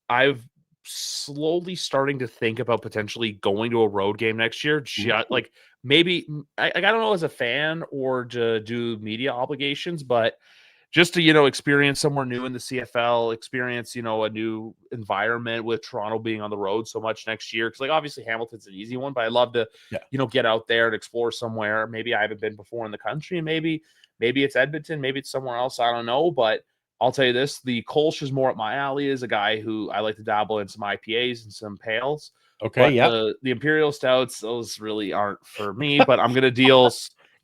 I've slowly starting to think about potentially going to a road game next year. Ooh. Like maybe I don't know, as a fan or to do media obligations, but just to, experience somewhere new in the CFL, experience, a new environment with Toronto being on the road so much next year. Cause like obviously Hamilton's an easy one, but I love to, Yeah. get out there and explore somewhere. Maybe I haven't been before in the country, and maybe it's Edmonton, maybe it's somewhere else. I don't know, but I'll tell you this, the Kolsch is more up my alley. As a guy who I like to dabble in some IPAs and some pales, Okay. but Yeah. the Imperial Stouts, those really aren't for me, but I'm going to deal.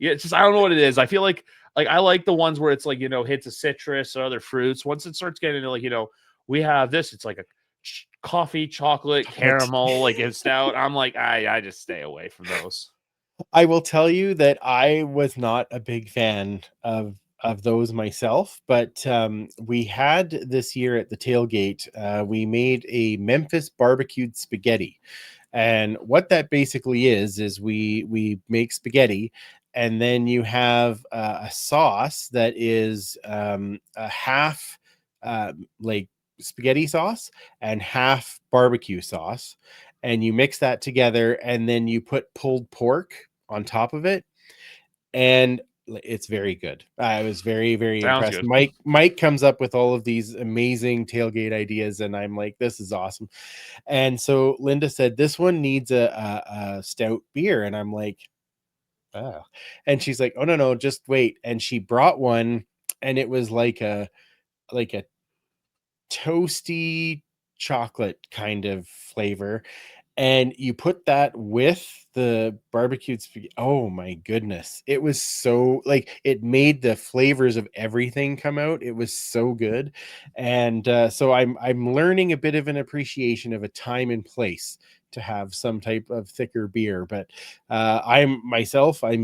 Yeah, it's just, I don't know what it is. I feel like I like the ones where it's like, hits of citrus or other fruits. Once it starts getting into like, we have this, it's like a coffee, chocolate, Chocolate. caramel, like in stout. I'm like, I just stay away from those. I will tell you that I was not a big fan of those myself, but we had this year at the tailgate, we made a Memphis barbecued spaghetti. And what that basically is we make spaghetti, and then you have a sauce that is a half like spaghetti sauce and half barbecue sauce, and you mix that together, and then you put pulled pork on top of it, and it's very good. I was very, very Sounds impressed. good. Mike comes up with all of these amazing tailgate ideas, and I'm like, this is awesome. And so Linda said, this one needs a stout beer. And I'm like, oh. And she's like, oh, no, no, just wait. And she brought one, and it was like a toasty chocolate kind of flavor, and you put that with the barbecued spaghetti. Oh my goodness. It was so, like, it made the flavors of everything come out. It was so good. And so I'm learning a bit of an appreciation of a time and place to have some type of thicker beer. But I'm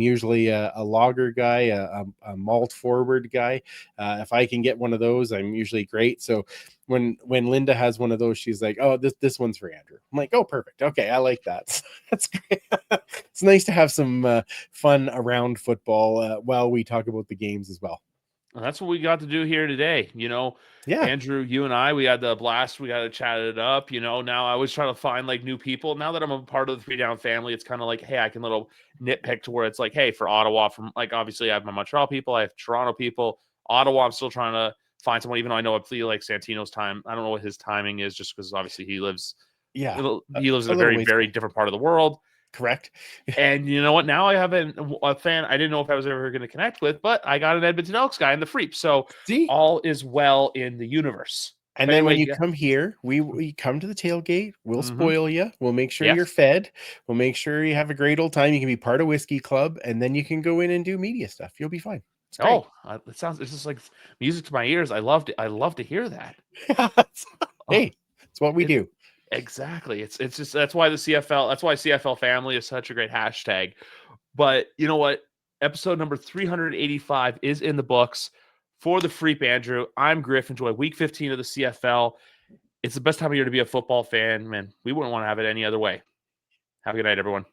usually a lager guy, a malt forward guy. If I can get one of those, I'm usually great. So when Linda has one of those, she's like, "Oh, this one's for Andrew." I'm like, "Oh, perfect. Okay, I like that." That's great. It's nice to have some fun around football while we talk about the games as well. And that's what we got to do here today. Yeah, Andrew, you and I, we had the blast. We got to chat it up. Now I always try to find like new people. Now that I'm a part of the Three Down family, it's kind of like, hey, I can little nitpick to where it's like, hey, for Ottawa, from like obviously I have my Montreal people, I have Toronto people. Ottawa, I'm still trying to find someone, even though I know I feel like Santino's time. I don't know what his timing is, just because obviously yeah, he lives in a a little very, ways very away. different part of the world. Correct. And you know what? Now I have a fan I didn't know if I was ever going to connect with, but I got an Edmonton Elks guy in the Freep. So See, all is well in the universe. and But then when anyway, you yeah. come here, we come to the tailgate. We'll Mm-hmm. spoil you. We'll make sure you're Yes. fed. We'll make sure you have a great old time. You can be part of Whiskey Club, and then you can go in and do media stuff. You'll be fine. It's great. Oh, it's just like music to my ears. I love to hear that. Oh, Hey, it's what we it do. exactly. It's just that's why CFL family is such a great hashtag. But you know what? Episode number 385 is in the books for the Freep, Andrew. I'm Griff. Enjoy week 15 of the CFL. It's the best time of year to be a football fan, man. We wouldn't want to have it any other way. Have a good night, everyone.